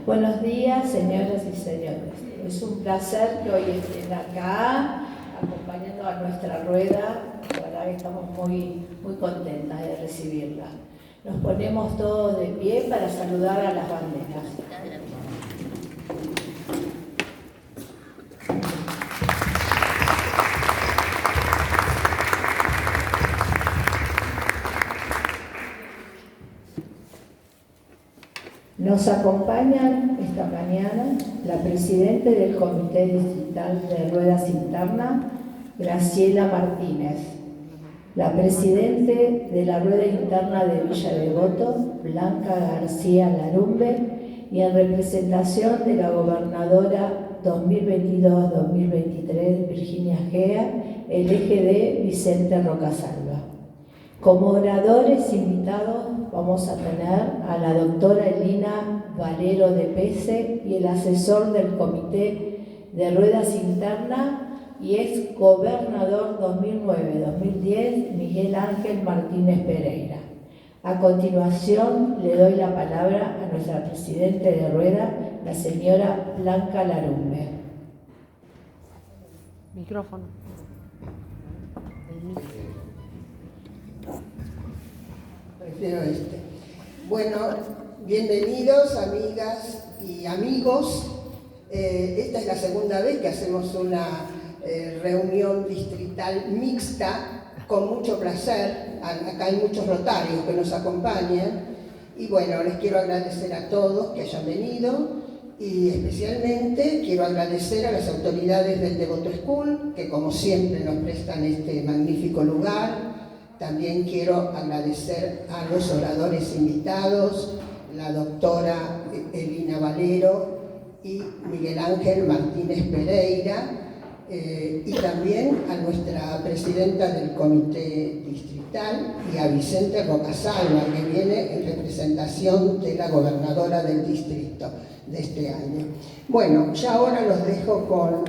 Buenos días, señoras y señores. Es un placer que hoy estén acá acompañando a nuestra rueda. La verdad que estamos muy contentas de recibirla. Nos ponemos todos de pie para saludar a las banderas. Nos acompañan esta mañana la presidenta del Comité Distrital de Ruedas Internas, Graciela Martínez, la presidenta de la Rueda Interna de Villa Devoto, Blanca García Larumbe, y en representación de la gobernadora 2022-2023, Virginia Gea, el EGD Vicente Rocasalva. Como oradores invitados vamos a tener a la doctora Elina Valero de Pese y el asesor del Comité de Ruedas Internas y ex gobernador 2009-2010, Miguel Ángel Martínez Pereira. A continuación le doy la palabra a nuestra presidenta de Rueda, la señora Blanca Larumbe. Micrófono. Prefiero este. Bueno, bienvenidos amigas y amigos. Esta es la segunda vez que hacemos una reunión distrital mixta, con mucho placer. Acá hay muchos rotarios que nos acompañan. Y bueno, les quiero agradecer a todos que hayan venido y especialmente quiero agradecer a las autoridades del Devoto School, que como siempre nos prestan este magnífico lugar. También quiero agradecer a los oradores invitados, la doctora Elina Valero y Miguel Ángel Martínez Pereira, y también a nuestra presidenta del Comité Distrital y a Vicente Rocasalva, que viene en representación de la gobernadora del distrito de este año. Bueno, ya ahora los dejo con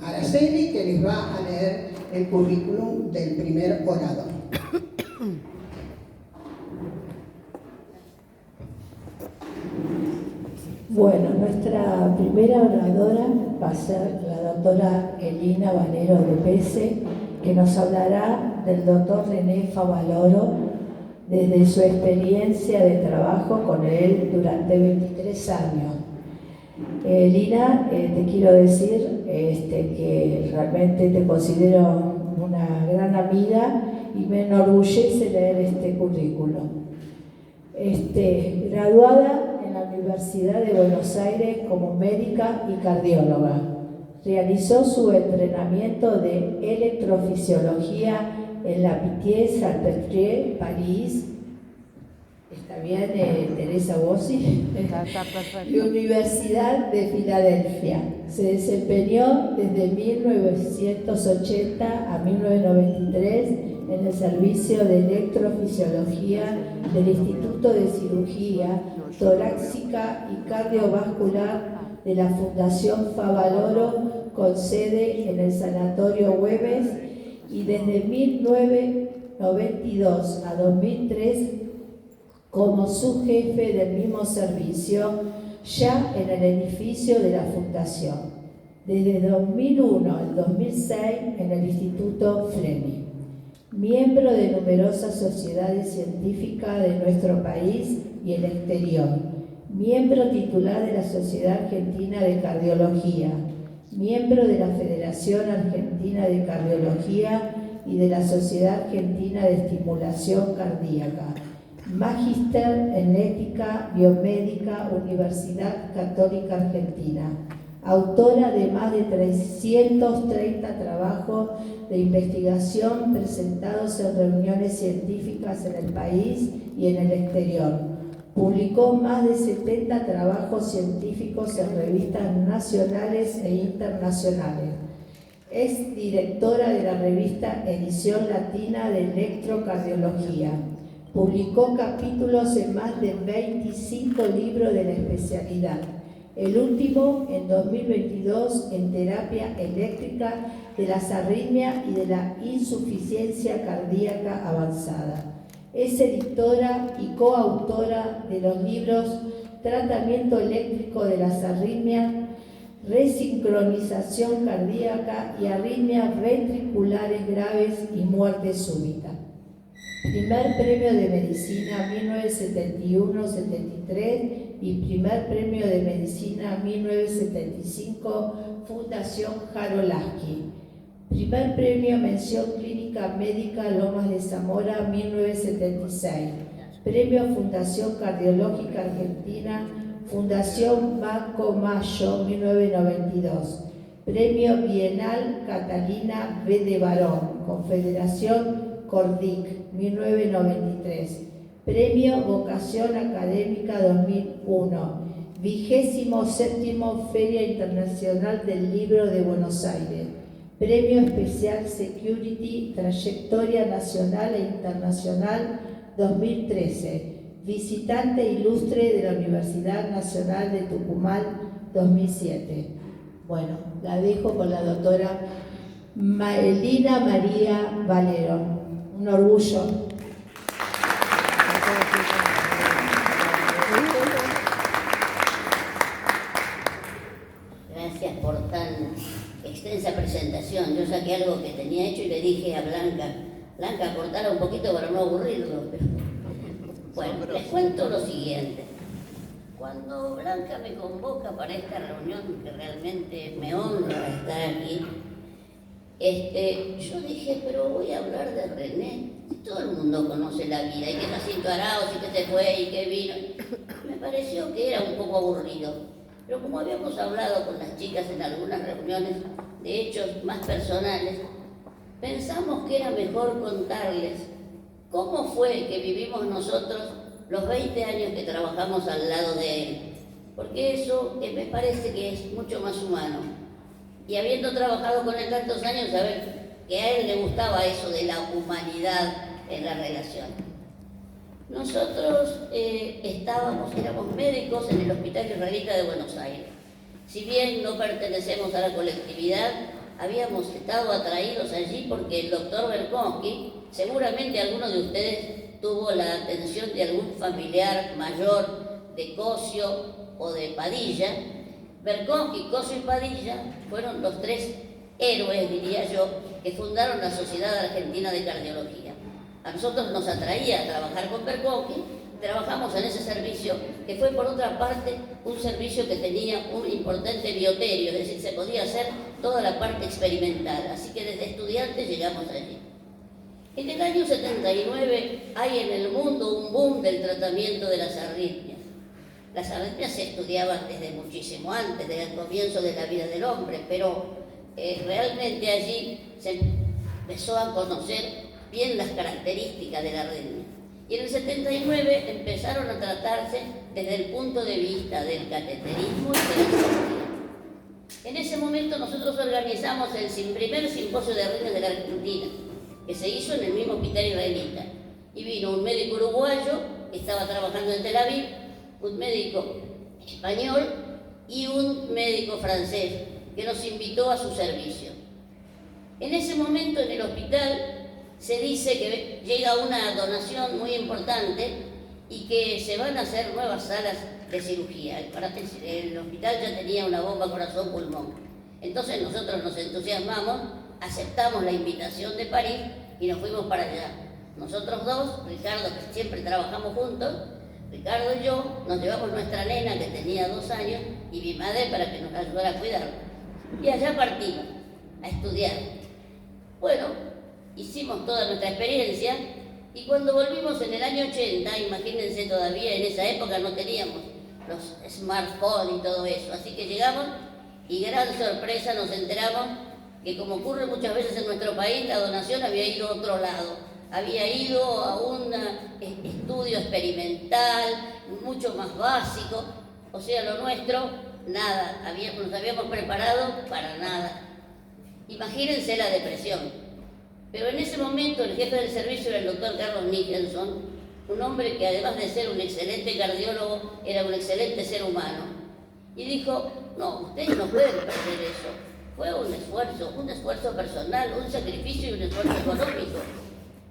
Araceli, que les va a leer el currículum del primer orador. Bueno, nuestra primera oradora va a ser la doctora Elina Valero de Pese, que nos hablará del doctor René Favaloro desde su experiencia de trabajo con él durante 23 años. Lina, te quiero decir que realmente te considero una gran amiga y me enorgullece leer este currículum. Graduada en la Universidad de Buenos Aires como médica y cardióloga, realizó su entrenamiento de electrofisiología en la Pitié-Salpêtrière, París. ¿Está bien, Teresa Bossi? Está perfecto. La Universidad de Filadelfia. Se desempeñó desde 1980 a 1993 en el servicio de electrofisiología del Instituto de Cirugía Torácica y Cardiovascular de la Fundación Favaloro, con sede en el Sanatorio Güemes, y desde 1992 a 2003 como subjefe del mismo servicio, ya en el edificio de la Fundación. Desde 2001 al 2006 en el Instituto Fleming. Miembro de numerosas sociedades científicas de nuestro país y el exterior. Miembro titular de la Sociedad Argentina de Cardiología. Miembro de la Federación Argentina de Cardiología y de la Sociedad Argentina de Estimulación Cardíaca. Magíster en Ética Biomédica, Universidad Católica Argentina. Autora de más de 330 trabajos de investigación presentados en reuniones científicas en el país y en el exterior. Publicó más de 70 trabajos científicos en revistas nacionales e internacionales. Es directora de la revista Edición Latina de Electrocardiología. Publicó capítulos en más de 25 libros de la especialidad. El último, en 2022, en terapia eléctrica de las arritmias y de la insuficiencia cardíaca avanzada. Es editora y coautora de los libros tratamiento eléctrico de las arritmias, resincronización cardíaca y arritmias ventriculares graves y muerte súbita. Primer premio de medicina 1971-73 y primer premio de medicina 1975 Fundación Jarolaski. Primer premio mención clínica médica Lomas de Zamora 1976. Premio Fundación Cardiológica Argentina Fundación Banco Mayo 1992. Premio Bienal Catalina B. de Barón, Confederación Cordic 1993. Premio Vocación Académica 2001. 27ª Feria Internacional del Libro de Buenos Aires. Premio Especial Security Trayectoria Nacional e Internacional 2013. Visitante ilustre de la Universidad Nacional de Tucumán 2007. Bueno, la dejo con la doctora Elina María Valero. Un orgullo. Gracias por tan extensa presentación. Yo saqué algo que tenía hecho y le dije a Blanca, cortala un poquito para no aburrirlo. Bueno, les cuento lo siguiente. Cuando Blanca me convoca para esta reunión, que realmente me honra estar aquí, yo dije, pero voy a hablar de René. Todo el mundo conoce la vida, y que Jacinto Arauz, y que se fue, y que vino. Me pareció que era un poco aburrido. Pero como habíamos hablado con las chicas en algunas reuniones de hechos más personales, pensamos que era mejor contarles cómo fue que vivimos nosotros los 20 años que trabajamos al lado de él. Porque eso me parece que es mucho más humano. Y habiendo trabajado con él tantos años, saber que a él le gustaba eso de la humanidad en la relación. Nosotros éramos médicos en el Hospital Israelita de Buenos Aires. Si bien no pertenecemos a la colectividad, habíamos estado atraídos allí porque el doctor Berkonsky, seguramente alguno de ustedes tuvo la atención de algún familiar mayor de Cosio o de Padilla. Berkonsky, Cosio y Padilla fueron los tres héroes, diría yo, que fundaron la Sociedad Argentina de Cardiología. A nosotros nos atraía trabajar con Berkonsky, trabajamos en ese servicio, que fue por otra parte un servicio que tenía un importante bioterio, es decir, se podía hacer toda la parte experimental, así que desde estudiantes llegamos allí. En el año 79 hay en el mundo un boom del tratamiento de las arritmias. Las arritmias se estudiaban desde muchísimo antes, desde el comienzo de la vida del hombre, pero realmente allí se empezó a conocer bien las características de la arritmia. Y en el 79 empezaron a tratarse desde el punto de vista del cateterismo y de la cirugía. En ese momento nosotros organizamos el primer simposio de arritmias de la Argentina, que se hizo en el mismo Hospital Israelita. Y vino un médico uruguayo que estaba trabajando en Tel Aviv, un médico español y un médico francés que nos invitó a su servicio. En ese momento en el hospital se dice que llega una donación muy importante y que se van a hacer nuevas salas de cirugía. El hospital ya tenía una bomba corazón-pulmón. Entonces nosotros nos entusiasmamos, aceptamos la invitación de París y nos fuimos para allá. Nosotros dos, Ricardo, que siempre trabajamos juntos, Ricardo y yo, nos llevamos nuestra nena que tenía 2 años y mi madre para que nos ayudara a cuidarla. Y allá partimos a estudiar. Bueno, hicimos toda nuestra experiencia y cuando volvimos en el año 80, imagínense, todavía en esa época no teníamos los smartphones y todo eso, así que llegamos y gran sorpresa nos enteramos que, como ocurre muchas veces en nuestro país, la donación había ido a otro lado, había ido a un estudio experimental mucho más básico, o sea, lo nuestro, nada, nos habíamos preparado para nada. Imagínense la depresión. Pero en ese momento el jefe del servicio era el doctor Carlos Nicholson, un hombre que además de ser un excelente cardiólogo, era un excelente ser humano. Y dijo, no, ustedes no pueden perder eso. Fue un esfuerzo personal, un sacrificio y un esfuerzo económico.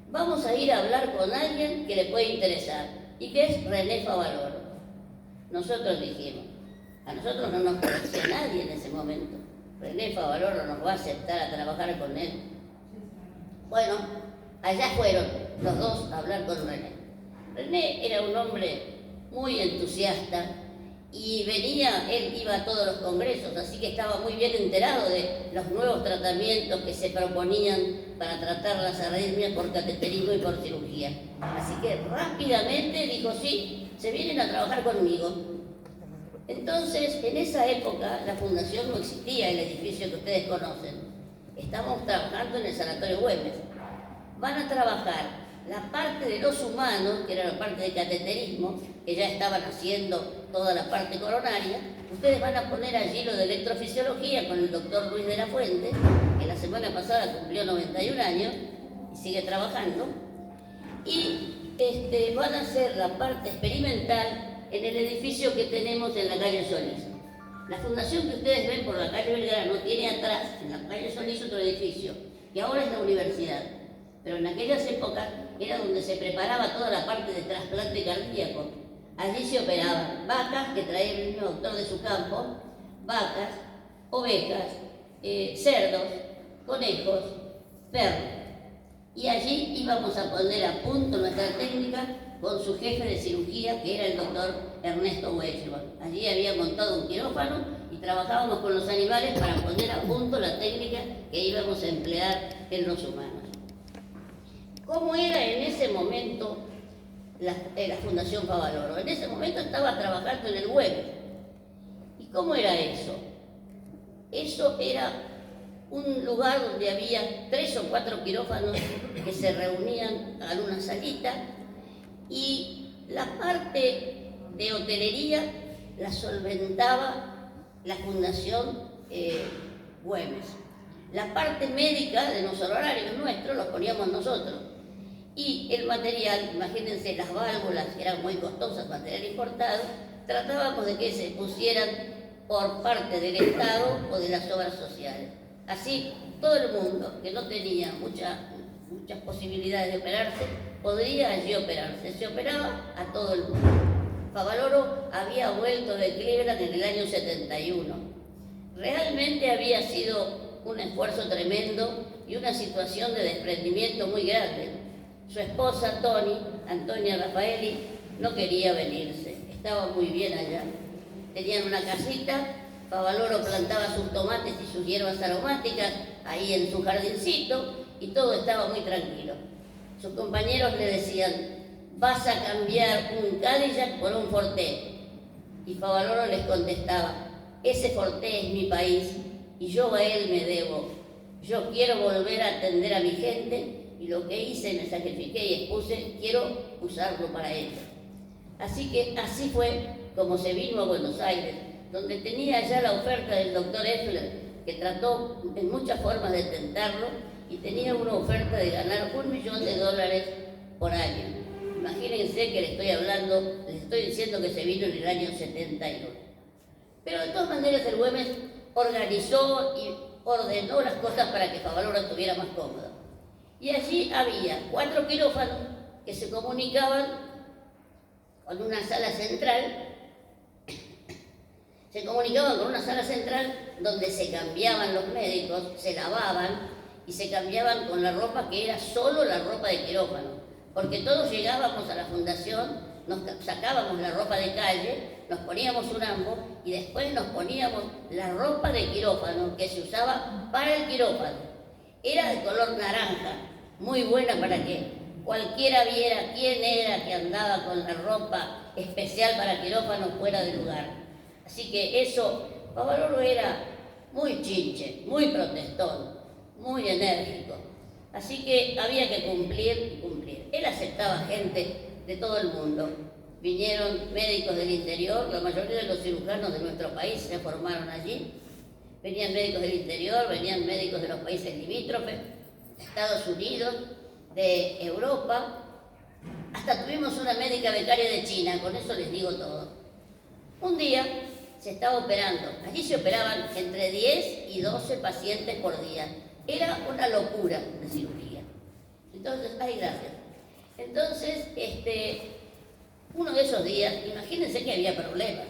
Vamos a ir a hablar con alguien que le puede interesar, y que es René Favaloro. Nosotros dijimos, a nosotros no nos conocía nadie en ese momento. René Favaloro nos va a aceptar a trabajar con él. Bueno, allá fueron los dos a hablar con René. René era un hombre muy entusiasta y él iba a todos los congresos, así que estaba muy bien enterado de los nuevos tratamientos que se proponían para tratar las arritmias por cateterismo y por cirugía. Así que rápidamente dijo, sí, se vienen a trabajar conmigo. Entonces, en esa época, la fundación no existía, el edificio que ustedes conocen. Estamos trabajando en el Sanatorio Güemes. Van a trabajar la parte de los humanos, que era la parte de cateterismo, que ya estaban haciendo toda la parte coronaria. Ustedes van a poner allí lo de electrofisiología con el doctor Luis de la Fuente, que la semana pasada cumplió 91 años y sigue trabajando. Y van a hacer la parte experimental en el edificio que tenemos en la calle Solís. La fundación que ustedes ven por la calle Belgrano tiene atrás, en la calle Solís, otro edificio, que ahora es la universidad. Pero en aquellas épocas era donde se preparaba toda la parte de trasplante cardíaco. Allí se operaban vacas, que traía el mismo doctor de su campo, vacas, ovejas, cerdos, conejos, perros. Y allí íbamos a poner a punto nuestra técnica con su jefe de cirugía, que era el doctor Ernesto Weisberg. Allí había montado un quirófano y trabajábamos con los animales para poner a punto la técnica que íbamos a emplear en los humanos. ¿Cómo era en ese momento la Fundación Favaloro? En ese momento estaba trabajando en el Güemes. ¿Y cómo era eso? Eso era un lugar donde había 3 o 4 quirófanos que se reunían en una salita, y la parte de hotelería la solventaba la Fundación Güemes. La parte médica de los honorarios nuestros los poníamos nosotros. Y el material, imagínense, las válvulas, que eran muy costosas, material importado, tratábamos de que se pusieran por parte del Estado o de las obras sociales. Así, todo el mundo que no tenía muchas posibilidades de operarse, podría allí operarse. Se operaba a todo el mundo. Favaloro había vuelto de Cleveland en el año 71. Realmente había sido un esfuerzo tremendo y una situación de desprendimiento muy grande. Su esposa, Antonia Raffaeli, no quería venirse, estaba muy bien allá. Tenían una casita, Favaloro plantaba sus tomates y sus hierbas aromáticas ahí en su jardincito y todo estaba muy tranquilo. Sus compañeros le decían, vas a cambiar un Cadillac por un Forte. Y Favaloro les contestaba, ese Forte es mi país y yo a él me debo. Yo quiero volver a atender a mi gente y lo que hice, me sacrifiqué y expuse, quiero usarlo para ello. Así que así fue como se vino a Buenos Aires, donde tenía ya la oferta del doctor Effler, que trató en muchas formas de tentarlo, y tenía una oferta de ganar $1 millón por año. Imagínense que les estoy diciendo que se vino en el año 71. Pero de todas maneras el Güemes organizó y ordenó las cosas para que Favaloro estuviera más cómodo. Y allí había 4 quirófanos que se comunicaban con una sala central. Se comunicaban con una sala central donde se cambiaban los médicos, se lavaban y se cambiaban con la ropa que era solo la ropa de quirófano. Porque todos llegábamos a la fundación, nos sacábamos la ropa de calle, nos poníamos un ambo y después nos poníamos la ropa de quirófano que se usaba para el quirófano. Era de color naranja, muy buena para que cualquiera viera quién era que andaba con la ropa especial para quirófano fuera de lugar. Así que eso, Favaloro era muy chinche, muy protestón, muy enérgico. Así que había que cumplir y cumplir. Él aceptaba gente de todo el mundo. Vinieron médicos del interior, la mayoría de los cirujanos de nuestro país se formaron allí. Venían médicos del interior, venían médicos de los países limítrofes, de Estados Unidos, de Europa. Hasta tuvimos una médica becaria de China, con eso les digo todo. Un día se estaba operando. Allí se operaban entre 10 y 12 pacientes por día. Era una locura de cirugía. Entonces, ay, gracias. Entonces, Uno de esos días, imagínense que había problemas.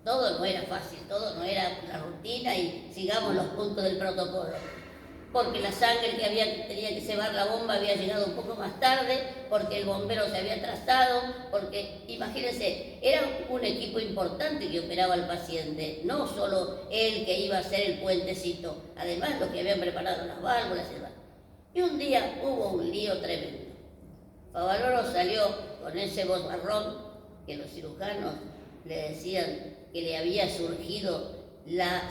Todo no era fácil, todo no era la rutina y sigamos los puntos del protocolo. Porque la sangre que tenía que cebar la bomba había llegado un poco más tarde, porque el bombero se había atrasado, porque, imagínense, era un equipo importante que operaba al paciente, no solo él que iba a hacer el puentecito, además los que habían preparado las válvulas y demás. Y un día hubo un lío tremendo. Favaloro salió con ese bozarrón que los cirujanos le decían que le había surgido la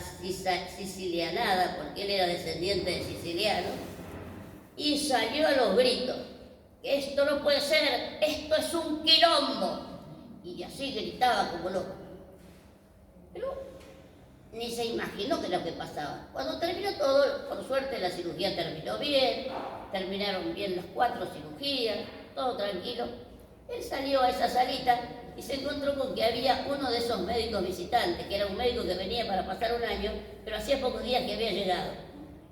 sicilianada, porque él era descendiente de sicilianos, y salió a los gritos, que esto no puede ser, esto es un quilombo, y así gritaba como loco. Pero ni se imaginó que era lo que pasaba. Cuando terminó todo, por suerte la cirugía terminó bien, terminaron bien las 4 cirugías, todo tranquilo. Él salió a esa salita y se encontró con que había uno de esos médicos visitantes, que era un médico que venía para pasar un año, pero hacía pocos días que había llegado.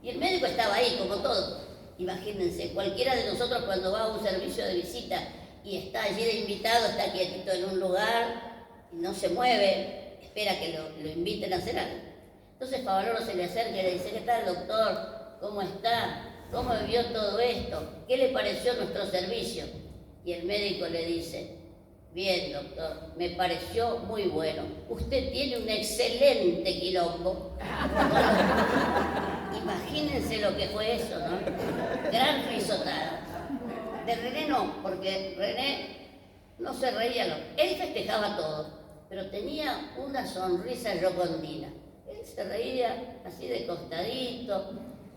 Y el médico estaba ahí, como todos. Imagínense, cualquiera de nosotros cuando va a un servicio de visita y está allí de invitado, está quietito en un lugar, y no se mueve, espera que lo inviten a hacer algo. Entonces Favaloro se le acerca y le dice: ¿qué tal, doctor? ¿Cómo está? ¿Cómo vio todo esto? ¿Qué le pareció nuestro servicio? Y el médico le dice: bien, doctor, me pareció muy bueno. Usted tiene un excelente quilombo. Imagínense lo que fue eso, ¿no? Gran risotada. De René no, porque René no se reía. Él festejaba todo, pero tenía una sonrisa yocondina. Él se reía así de costadito,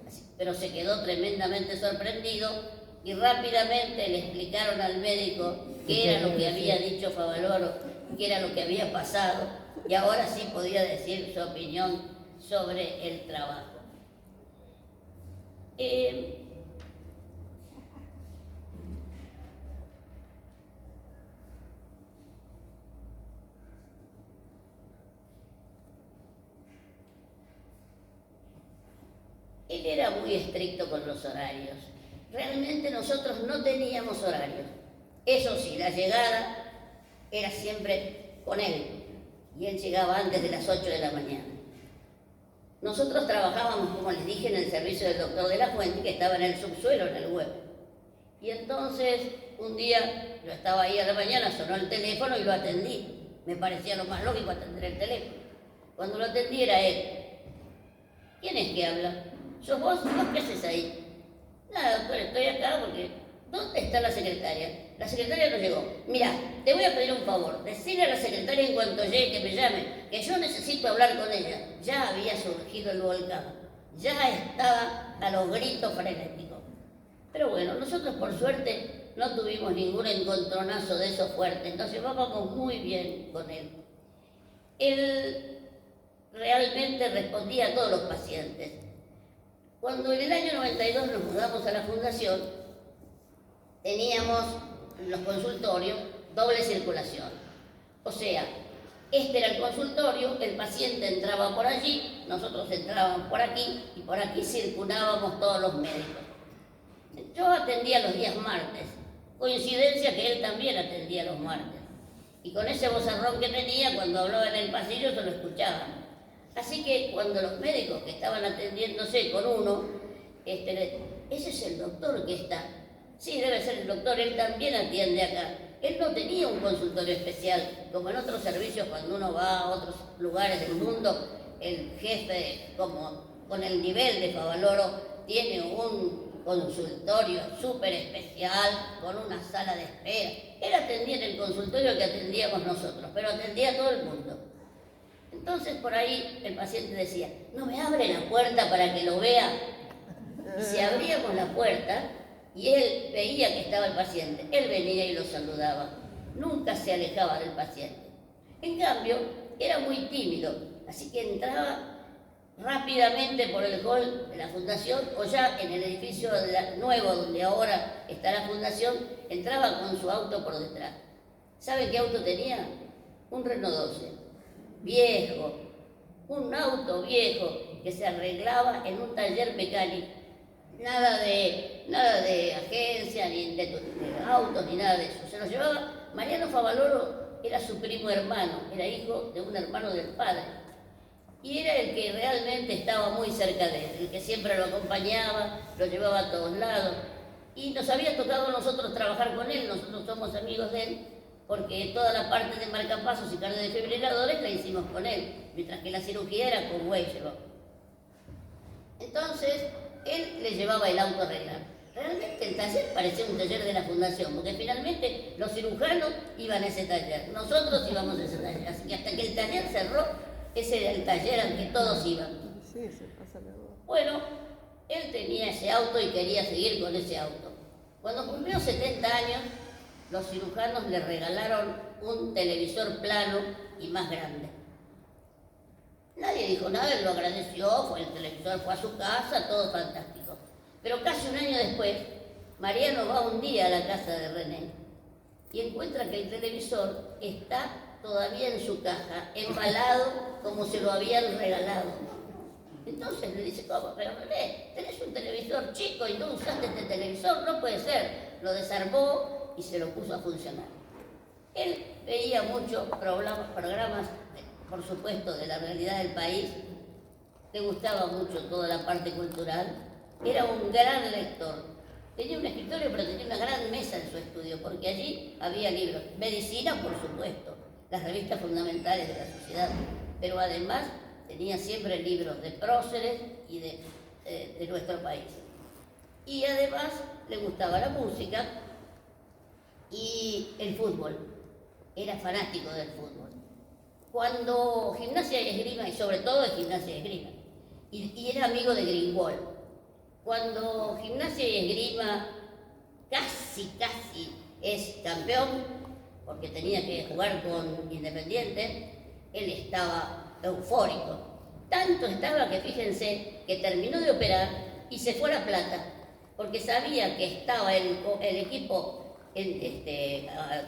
así, pero se quedó tremendamente sorprendido y rápidamente le explicaron al médico qué era lo que había dicho Favaloro, qué era lo que había pasado, y ahora sí podía decir su opinión sobre el trabajo. Él era muy estricto con los horarios. Realmente nosotros no teníamos horarios. Eso sí, la llegada era siempre con él, y él llegaba antes de las 8 de la mañana. Nosotros trabajábamos, como les dije, en el servicio del doctor de la Fuente, que estaba en el subsuelo, en el huevo. Y entonces, un día, yo estaba ahí a la mañana, sonó el teléfono y lo atendí. Me parecía lo más lógico atender el teléfono. Cuando lo atendí era él. ¿Quién es que habla? ¿Sos vos? ¿Vos qué haces ahí? Nada, doctor, estoy acá porque... ¿Dónde está la secretaria? La secretaria no llegó. Mira, te voy a pedir un favor. Decirle a la secretaria en cuanto llegue que me llame, que yo necesito hablar con ella. Ya había surgido el volcán. Ya estaba a los gritos frenéticos. Pero bueno, nosotros por suerte no tuvimos ningún encontronazo de esos fuertes. Nos llevábamos muy bien con él. Él realmente respondía a todos los pacientes. Cuando en el año 92 nos mudamos a la fundación, teníamos los consultorios doble circulación. O sea, este era el consultorio, el paciente entraba por allí, nosotros entrábamos por aquí y por aquí circulábamos todos los médicos. Yo atendía los días martes, coincidencia que él también atendía los martes. Y con ese vozarrón que tenía, cuando hablaba en el pasillo se lo escuchaban. Así que cuando los médicos que estaban atendiéndose con uno, ese es el doctor que está. Sí, debe ser el doctor, él también atiende acá. Él no tenía un consultorio especial, como en otros servicios cuando uno va a otros lugares del mundo, el jefe, como con el nivel de Favaloro, tiene un consultorio súper especial, con una sala de espera. Él atendía en el consultorio que atendíamos nosotros, pero atendía a todo el mundo. Entonces por ahí el paciente decía: ¿no me abre la puerta para que lo vea? Y si abríamos la puerta y él veía que estaba el paciente, él venía y lo saludaba. Nunca se alejaba del paciente. En cambio, era muy tímido, así que entraba rápidamente por el hall de la fundación, o ya en el edificio nuevo donde ahora está la fundación, entraba con su auto por detrás. ¿Saben qué auto tenía? Un Renault 12, viejo, un auto viejo que se arreglaba en un taller mecánico. Nada de agencia, ni de autos, ni nada de eso. Se lo llevaba Mariano Favaloro era su primo hermano, era hijo de un hermano del padre. Y era el que realmente estaba muy cerca de él, el que siempre lo acompañaba, lo llevaba a todos lados. Y nos había tocado a nosotros trabajar con él, nosotros somos amigos de él, porque toda la parte de marcapasos y cardiodefibriladores la hicimos con él, mientras que la cirugía era con Weisberg. Entonces, él le llevaba el auto a arreglar. Realmente el taller parecía un taller de la fundación, porque finalmente los cirujanos iban a ese taller, nosotros íbamos a ese taller, así que hasta que el taller cerró, ese era el taller al que todos iban. Bueno, él tenía ese auto y quería seguir con ese auto. Cuando cumplió 70 años, los cirujanos le regalaron un televisor plano y más grande. Nadie dijo nada, él lo agradeció, el televisor fue a su casa, todo fantástico. Pero casi un año después, Mariano va un día a la casa de René y encuentra que el televisor está todavía en su caja, embalado como se lo habían regalado. Entonces le dice, ¿cómo? Pero René, tenés un televisor chico y no usaste este televisor, no puede ser. Lo desarmó y se lo puso a funcionar. Él veía muchos programas, por supuesto, de la realidad del país, le gustaba mucho toda la parte cultural, era un gran lector. Tenía un escritorio, pero tenía una gran mesa en su estudio, porque allí había libros. Medicina, por supuesto, las revistas fundamentales de la sociedad, pero además tenía siempre libros de próceres y de nuestro país. Y además le gustaba la música y el fútbol. Era fanático del fútbol. Cuando Gimnasia y Esgrima, y sobre todo de Gimnasia y Esgrima, y era amigo de Greenwald. Cuando Gimnasia y Esgrima casi es campeón, porque tenía que jugar con Independiente, él estaba eufórico. Tanto estaba que fíjense que terminó de operar y se fue a La Plata, porque sabía que estaba el equipo,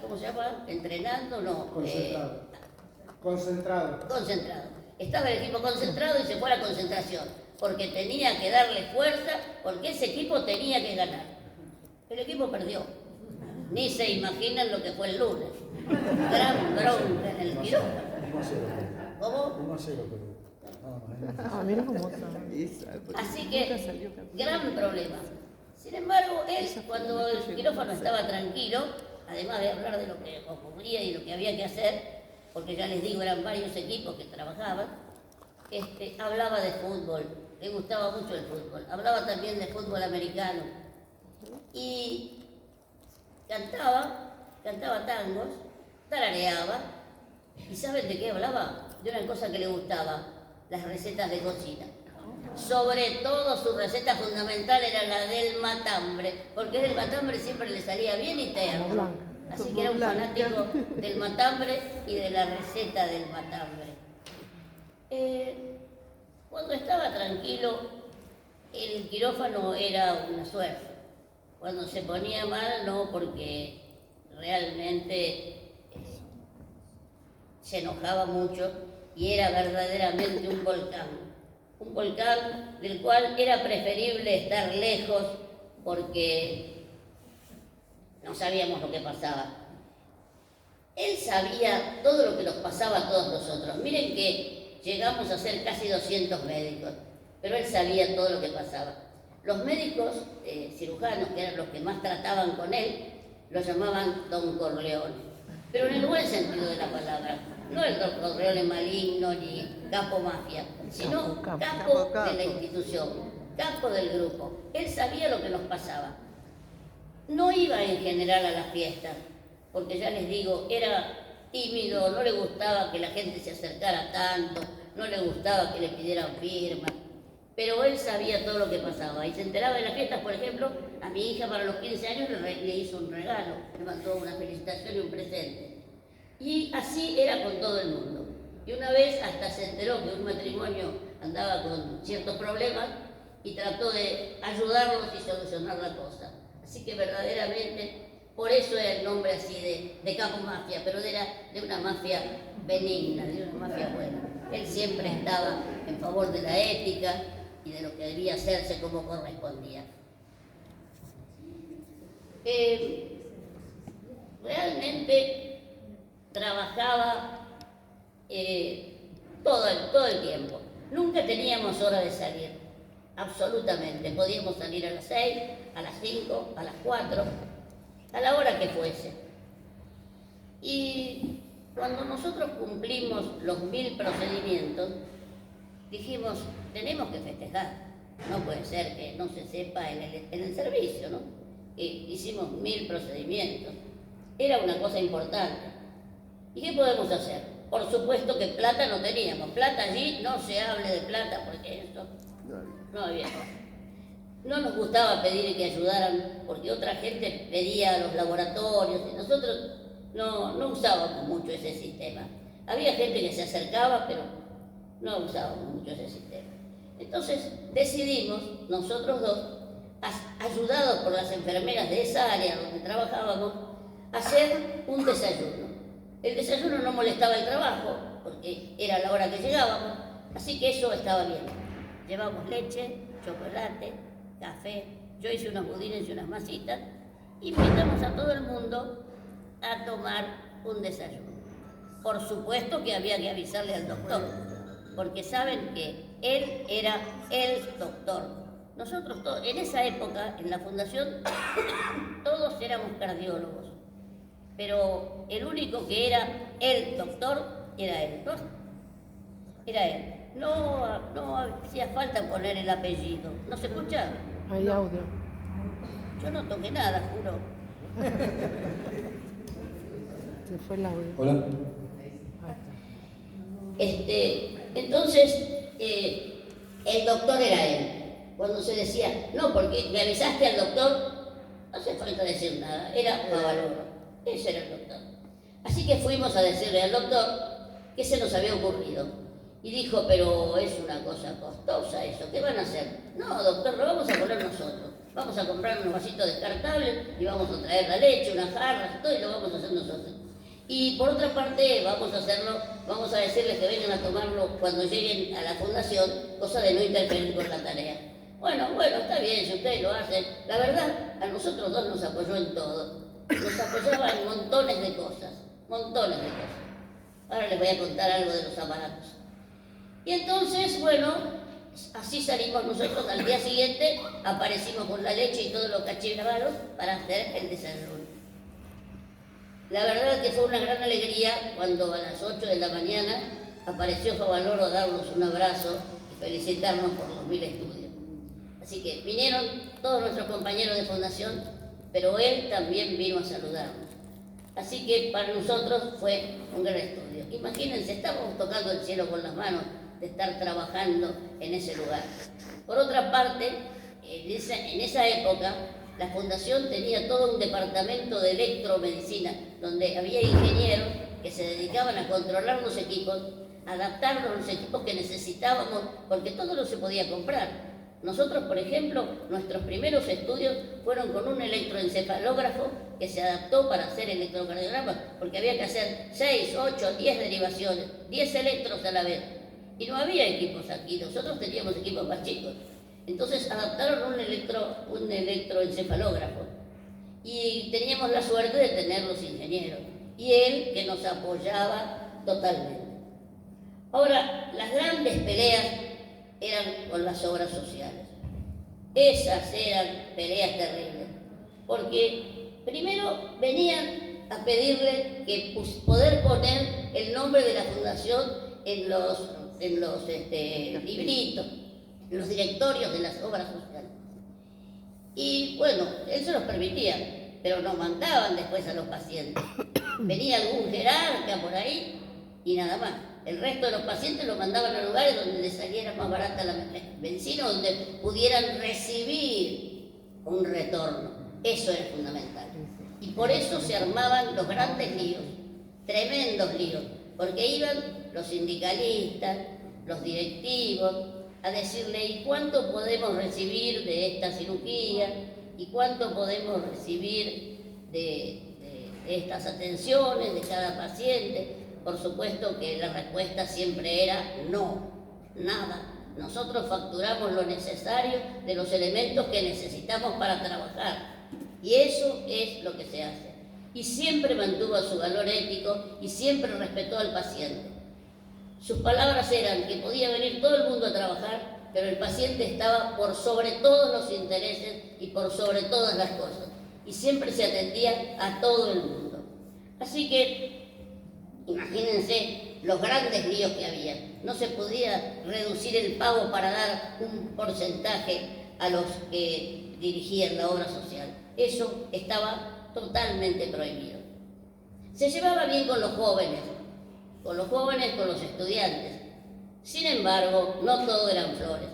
¿cómo se llama? Entrenando, no. Concentrado. Estaba el equipo concentrado y se fue a la concentración, porque tenía que darle fuerza, porque ese equipo tenía que ganar. El equipo perdió. Ni se imaginan lo que fue el lunes. Gran bronca en el quirófano. ¿Cómo? 1-0, pero mira cómo Así que, gran problema. Sin embargo, él, cuando el quirófano estaba tranquilo, además de hablar de lo que ocurría y lo que había que hacer, porque ya les digo, eran varios equipos que trabajaban, hablaba de fútbol, le gustaba mucho el fútbol, hablaba también de fútbol americano y cantaba tangos, tarareaba, y ¿saben de qué hablaba? De una cosa que le gustaba, las recetas de cocina. Sobre todo su receta fundamental era la del matambre, porque el matambre siempre le salía bien y terno. Así que era un fanático del matambre y de la receta del matambre. Cuando estaba tranquilo, el quirófano era una suerte. Cuando se ponía mal, no, porque realmente se enojaba mucho y era verdaderamente un volcán del cual era preferible estar lejos porque no sabíamos lo que pasaba. Él sabía todo lo que nos pasaba a todos nosotros. Miren que llegamos a ser casi 200 médicos, pero él sabía todo lo que pasaba. Los médicos cirujanos, que eran los que más trataban con él, lo llamaban Don Corleone, pero en el buen sentido de la palabra. No el Don Corleone maligno ni capo mafia, sino capo de la institución, capo del grupo. Él sabía lo que nos pasaba. No iba en general a las fiestas, porque ya les digo, era tímido, no le gustaba que la gente se acercara tanto, no le gustaba que le pidieran firmas, pero él sabía todo lo que pasaba y se enteraba de las fiestas. Por ejemplo, a mi hija para los 15 años le hizo un regalo, le mandó una felicitación y un presente. Y así era con todo el mundo. Y una vez hasta se enteró que un matrimonio andaba con ciertos problemas y trató de ayudarlos y solucionar la cosa. Así que verdaderamente, por eso era el nombre así de capo mafia, pero era de una mafia benigna, de una mafia buena. Él siempre estaba en favor de la ética y de lo que debía hacerse como correspondía. Realmente trabajaba todo el tiempo. Nunca teníamos hora de salir, absolutamente. Podíamos salir a las 6, a las 5, a las 4, a la hora que fuese. Y cuando nosotros cumplimos los 1000 procedimientos, dijimos, tenemos que festejar. No puede ser que no se sepa en el servicio, ¿no? Que hicimos 1000 procedimientos. Era una cosa importante. ¿Y qué podemos hacer? Por supuesto que plata no teníamos. Plata allí, no se hable de plata porque eso no había. No nos gustaba pedir que ayudaran porque otra gente pedía a los laboratorios y nosotros no usábamos mucho ese sistema. Había gente que se acercaba, pero no usábamos mucho ese sistema. Entonces decidimos, nosotros dos, ayudados por las enfermeras de esa área donde trabajábamos, hacer un desayuno. El desayuno no molestaba el trabajo, porque era la hora que llegábamos, así que eso estaba bien. Llevamos leche, chocolate, café, yo hice unos budines y unas masitas, y invitamos a todo el mundo a tomar un desayuno. Por supuesto que había que avisarle al doctor, porque saben que él era el doctor. Nosotros todos, en esa época, en la fundación, todos éramos cardiólogos, pero el único que era el doctor era él, ¿no? Era él. No hacía falta poner el apellido. ¿No se escucha? Hay audio. Yo no toqué nada, juro. Se fue el audio. Hola. Ahí está. Entonces, el doctor era él. Cuando se decía, no, porque me avisaste al doctor, no hace falta decir nada, era Favaloro. Ese era el doctor. Así que fuimos a decirle al doctor que se nos había ocurrido. Y dijo, pero es una cosa costosa eso, ¿qué van a hacer? No, doctor, lo vamos a poner nosotros. Vamos a comprar unos vasitos descartables y vamos a traer la leche, unas jarras, todo, y lo vamos a hacer nosotros. Y por otra parte, vamos a decirles que vengan a tomarlo cuando lleguen a la fundación, cosa de no interferir con la tarea. Bueno, está bien, si ustedes lo hacen. La verdad, a nosotros dos nos apoyó en todo. Nos apoyaba en montones de cosas. Ahora les voy a contar algo de los aparatos. Y entonces, bueno, así salimos nosotros. Al día siguiente aparecimos con la leche y todos los cachivalos para hacer el desayuno. La verdad es que fue una gran alegría cuando a las 8 de la mañana apareció Favaloro a darnos un abrazo y felicitarnos por los 1000 estudios. Así que vinieron todos nuestros compañeros de fundación, pero él también vino a saludarnos. Así que para nosotros fue un gran estudio. Imagínense, estábamos tocando el cielo con las manos de estar trabajando en ese lugar. Por otra parte, en esa época, la fundación tenía todo un departamento de electromedicina, donde había ingenieros que se dedicaban a controlar los equipos, adaptarlos a los equipos que necesitábamos, porque todo no se podía comprar. Nosotros, por ejemplo, nuestros primeros estudios fueron con un electroencefalógrafo que se adaptó para hacer electrocardiogramas, porque había que hacer 6, 8, 10 derivaciones, 10 electros a la vez. Y no había equipos aquí, nosotros teníamos equipos más chicos. Entonces adaptaron un electroencefalógrafo y teníamos la suerte de tener los ingenieros y él que nos apoyaba totalmente. Ahora, las grandes peleas eran con las obras sociales. Esas eran peleas terribles, porque primero venían a pedirle que poder poner el nombre de la fundación en los libritos, en los directorios de las obras sociales. Y bueno, él se los permitía, pero nos mandaban después a los pacientes. Venía algún jerarca por ahí y nada más. El resto de los pacientes los mandaban a lugares donde les saliera más barata la medicina, donde pudieran recibir un retorno. Eso era fundamental. Y por eso se armaban los grandes líos, tremendos líos, porque iban los sindicalistas, los directivos, a decirle, ¿y cuánto podemos recibir de esta cirugía? ¿Y cuánto podemos recibir de estas atenciones de cada paciente? Por supuesto que la respuesta siempre era no, nada. Nosotros facturamos lo necesario de los elementos que necesitamos para trabajar. Y eso es lo que se hace. y siempre mantuvo su valor ético y siempre respetó al paciente. Sus palabras eran que podía venir todo el mundo a trabajar, pero el paciente estaba por sobre todos los intereses y por sobre todas las cosas, y siempre se atendía a todo el mundo. Así que imagínense los grandes líos que había. No se podía reducir el pago para dar un porcentaje a los que dirigían la obra social. Eso estaba totalmente prohibido. Se llevaba bien con los jóvenes, con los estudiantes. Sin embargo, no todo eran flores.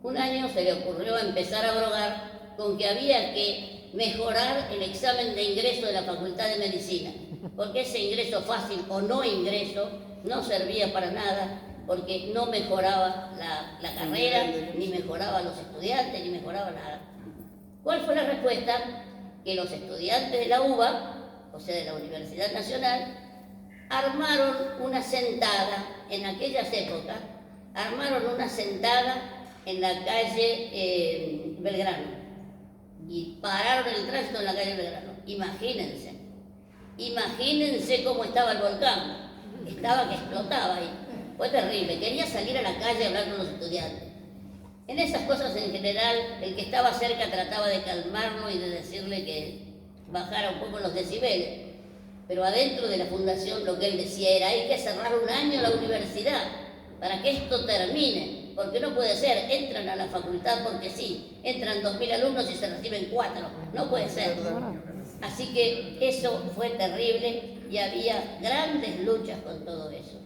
Un año se le ocurrió empezar a brogar con que había que mejorar el examen de ingreso de la Facultad de Medicina, porque ese ingreso fácil o no ingreso no servía para nada, porque no mejoraba la carrera, ni mejoraba a los estudiantes, ni mejoraba nada. ¿Cuál fue la respuesta? Que los estudiantes de la UBA, o sea de la Universidad Nacional, armaron una sentada en aquellas épocas, en la calle Belgrano, y pararon el tránsito en la calle Belgrano. Imagínense cómo estaba el volcán, estaba que explotaba ahí, fue terrible, quería salir a la calle a hablar con los estudiantes. En esas cosas en general, el que estaba cerca trataba de calmarlo y de decirle que bajara un poco los decibeles, pero adentro de la fundación lo que él decía era: hay que cerrar un año la universidad para que esto termine, porque no puede ser, entran a la facultad porque sí, entran 2000 alumnos y se reciben 4, no puede ser. Así que eso fue terrible y había grandes luchas con todo eso.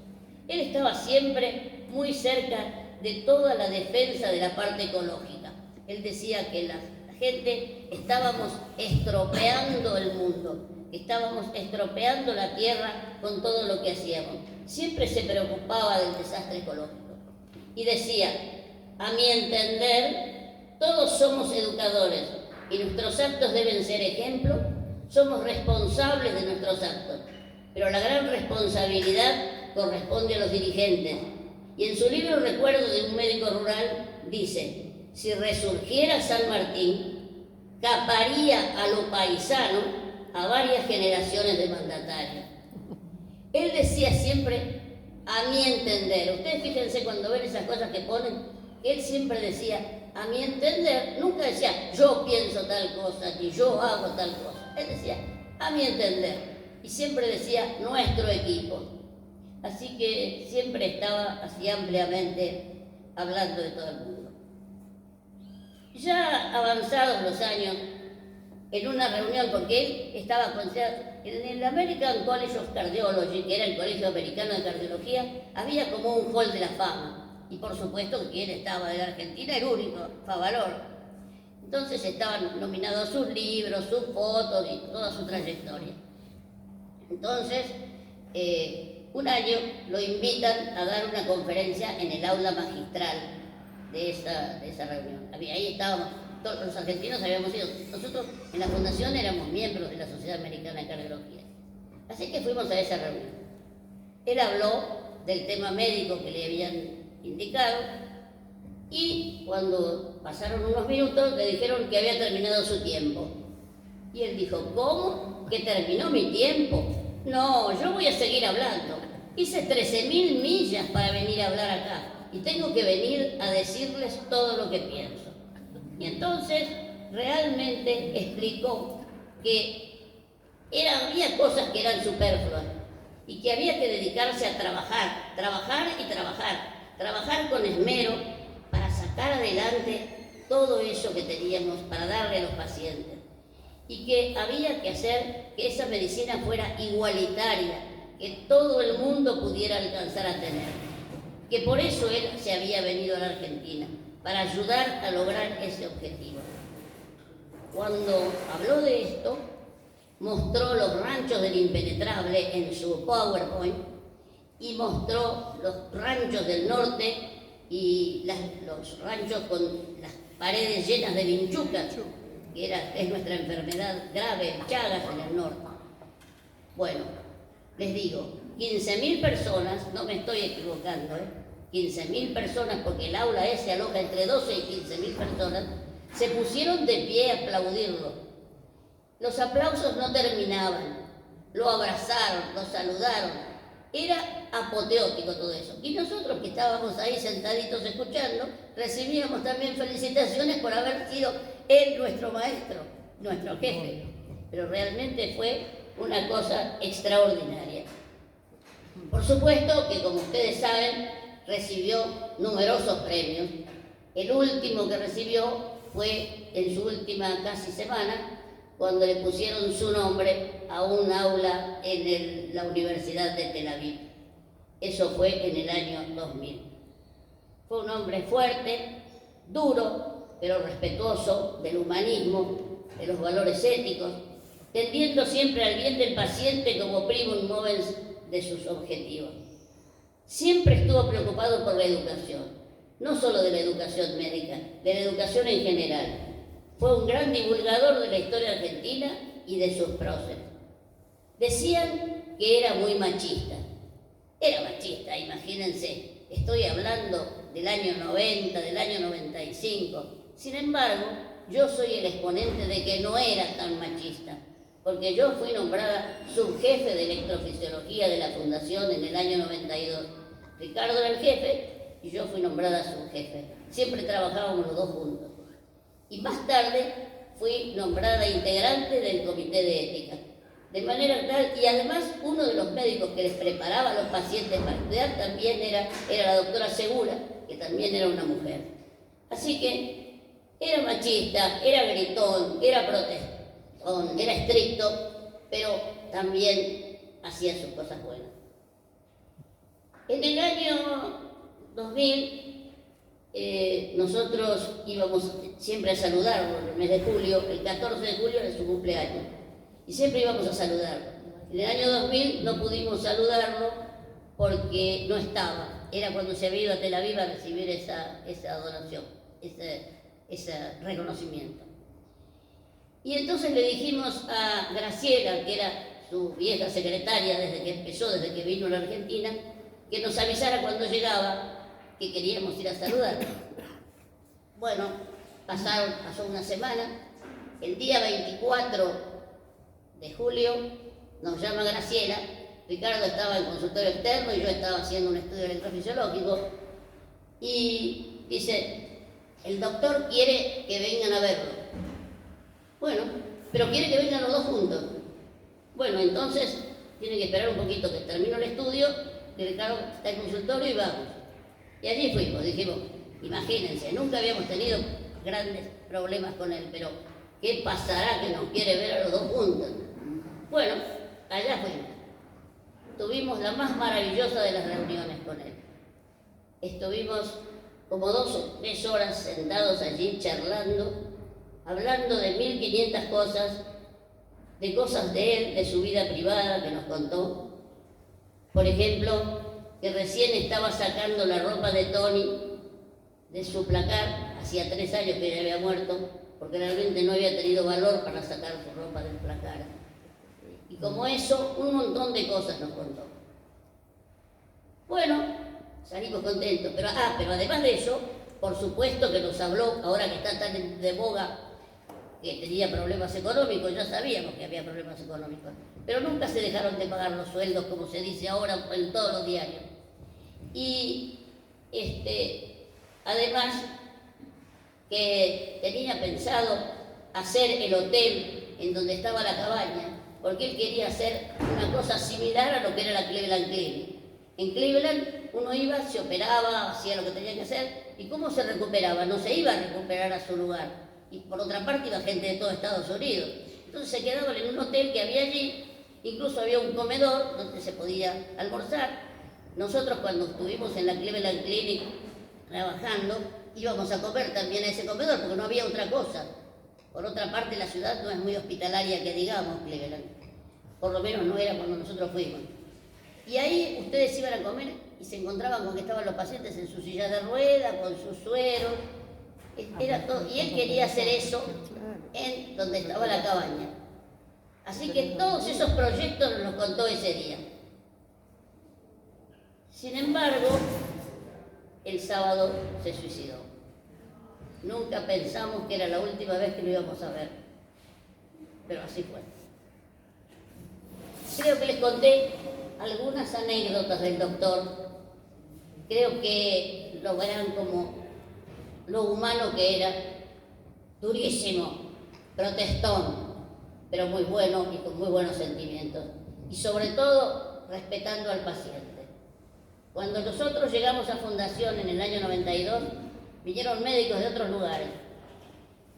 Él estaba siempre muy cerca de toda la defensa de la parte ecológica. Él decía que la gente estábamos estropeando el mundo, estábamos estropeando la tierra con todo lo que hacíamos. Siempre se preocupaba del desastre ecológico y decía: a mi entender, todos somos educadores y nuestros actos deben ser ejemplo, somos responsables de nuestros actos, pero la gran responsabilidad corresponde a los dirigentes. Y en su libro Recuerdo de un médico rural dice: si resurgiera San Martín, caparía a lo paisano a varias generaciones de mandatarios. Él decía siempre: a mi entender. Ustedes fíjense cuando ven esas cosas que ponen, él siempre decía: a mi entender. Nunca decía: yo pienso tal cosa, ni yo hago tal cosa. Él decía: a mi entender. Y siempre decía: nuestro equipo. Así que siempre estaba así ampliamente hablando de todo el mundo. Ya avanzados los años, en una reunión, porque él estaba en el American College of Cardiology, que era el colegio americano de cardiología, había como un hall de la fama, y por supuesto que él estaba de la Argentina, el único, Favalor. Entonces estaban nominados sus libros, sus fotos y toda su trayectoria. Entonces, un año lo invitan a dar una conferencia en el aula magistral de esa reunión. Ahí estábamos, todos los argentinos habíamos ido. Nosotros en la fundación éramos miembros de la Sociedad Americana de Cardiología. Así que fuimos a esa reunión. Él habló del tema médico que le habían indicado y cuando pasaron unos minutos le dijeron que había terminado su tiempo. Y él dijo: ¿cómo? ¿Que terminó mi tiempo? No, yo voy a seguir hablando. Hice 13.000 millas para venir a hablar acá y tengo que venir a decirles todo lo que pienso. Y entonces realmente explicó que había cosas que eran superfluas y que había que dedicarse a trabajar con esmero para sacar adelante todo eso que teníamos para darle a los pacientes, y que había que hacer que esa medicina fuera igualitaria, que todo el mundo pudiera alcanzar a tener, que por eso él se había venido a la Argentina, para ayudar a lograr ese objetivo. Cuando habló de esto, mostró los ranchos del impenetrable en su PowerPoint y mostró los ranchos del norte y los ranchos con las paredes llenas de vinchucas, que es nuestra enfermedad grave, Chagas en el norte. Bueno, les digo, 15.000 personas, no me estoy equivocando, 15.000 personas, porque el aula ese aloja entre 12 y 15.000 personas, se pusieron de pie a aplaudirlo. Los aplausos no terminaban, lo abrazaron, lo saludaron. Era apoteótico todo eso. Y nosotros que estábamos ahí sentaditos escuchando, recibíamos también felicitaciones por haber sido él nuestro maestro, nuestro jefe. Pero realmente fue una cosa extraordinaria. Por supuesto que, como ustedes saben, recibió numerosos premios. El último que recibió fue en su última casi semana, cuando le pusieron su nombre a un aula en la Universidad de Tel Aviv. Eso fue en el año 2000. Fue un hombre fuerte, duro, pero respetuoso del humanismo, de los valores éticos, tendiendo siempre al bien del paciente como primum movens de sus objetivos. Siempre estuvo preocupado por la educación, no solo de la educación médica, de la educación en general. Fue un gran divulgador de la historia argentina y de sus próceres. Decían que era muy machista. Era machista, imagínense. Estoy hablando del año 90, del año 95. Sin embargo, yo soy el exponente de que no era tan machista, porque yo fui nombrada subjefe de electrofisiología de la Fundación en el año 92. Ricardo era el jefe y yo fui nombrada subjefe. Siempre trabajábamos los dos juntos. Y más tarde fui nombrada integrante del comité de ética. De manera tal, y además uno de los médicos que les preparaba a los pacientes para estudiar también era la doctora Segura, que también era una mujer. Así que era machista, era gritón, era protestón, era estricto, pero también hacía sus cosas buenas. En el año 2000, nosotros íbamos siempre a saludarlo en el mes de julio. El 14 de julio era su cumpleaños y siempre íbamos a saludarlo. En el año 2000 no pudimos saludarlo porque no estaba. Era cuando se había ido a Tel Aviv a recibir esa donación, ese reconocimiento. Y entonces le dijimos a Graciela, que era su vieja secretaria desde que empezó, desde que vino a la Argentina, que nos avisara cuando llegaba, que queríamos ir a saludar. Bueno, pasó una semana. El día 24 de julio nos llama Graciela. Ricardo estaba en consultorio externo y yo estaba haciendo un estudio electrofisiológico. Y dice, el doctor quiere que vengan a verlo. Bueno, pero quiere que vengan los dos juntos. Bueno, entonces tienen que esperar un poquito que termine el estudio, que Ricardo está en consultorio y vamos. Y allí fuimos, dijimos, imagínense, nunca habíamos tenido grandes problemas con él, pero ¿qué pasará que nos quiere ver a los dos juntos? Bueno, allá fuimos. Tuvimos la más maravillosa de las reuniones con él. Estuvimos como 2 o 3 horas sentados allí charlando, hablando de 1500 cosas, de cosas de él, de su vida privada que nos contó. Por ejemplo, que recién estaba sacando la ropa de Tony de su placar, hacía 3 años que ella había muerto, porque realmente no había tenido valor para sacar su ropa del placar. Y como eso, un montón de cosas nos contó. Bueno, salimos contentos, pero además de eso, por supuesto que nos habló, ahora que está tan de boga, que tenía problemas económicos, ya sabíamos que había problemas económicos, pero nunca se dejaron de pagar los sueldos, como se dice ahora en todos los diarios. Y además que tenía pensado hacer el hotel en donde estaba la cabaña, porque él quería hacer una cosa similar a lo que era la Cleveland Clinic. En Cleveland uno iba, se operaba, hacía lo que tenía que hacer, y ¿cómo se recuperaba? No se iba a recuperar a su lugar. Y por otra parte iba gente de todo Estados Unidos. Entonces se quedaban en un hotel que había allí, incluso había un comedor donde se podía almorzar. Nosotros cuando estuvimos en la Cleveland Clinic trabajando, íbamos a comer también a ese comedor porque no había otra cosa. Por otra parte, la ciudad no es muy hospitalaria que digamos, Cleveland. Por lo menos no era cuando nosotros fuimos. Y ahí ustedes iban a comer y se encontraban con que estaban los pacientes en su silla de ruedas, con sus sueros. Era todo. Y él quería hacer eso en donde estaba la cabaña. Así que todos esos proyectos nos los contó ese día. Sin embargo, el sábado se suicidó. Nunca pensamos que era la última vez que lo íbamos a ver. pero así fue. Creo que les conté algunas anécdotas del doctor. Creo que lo verán como lo humano que era, durísimo, protestón, pero muy bueno y con muy buenos sentimientos. Y sobre todo, respetando al paciente. Cuando nosotros llegamos a Fundación en el año 92, vinieron médicos de otros lugares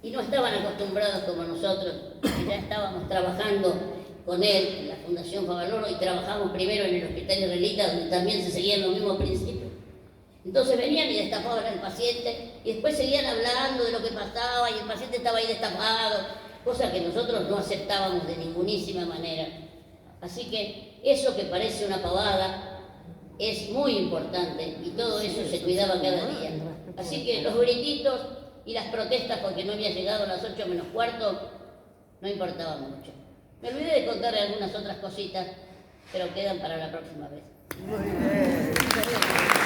y no estaban acostumbrados como nosotros, que ya estábamos trabajando con él en la Fundación Favaloro y trabajamos primero en el Hospital Israelita, donde también se seguían los mismos principios. Entonces venían y destapaban al paciente y después seguían hablando de lo que pasaba y el paciente estaba ahí destapado, cosa que nosotros no aceptábamos de ningunísima manera. Así que eso que parece una pavada es muy importante y todo eso se cuidaba cada día. Así que los grititos y las protestas porque no había llegado a las 8 menos cuarto no importaban mucho. Me olvidé de contarle algunas otras cositas, pero quedan para la próxima vez. Muy bien.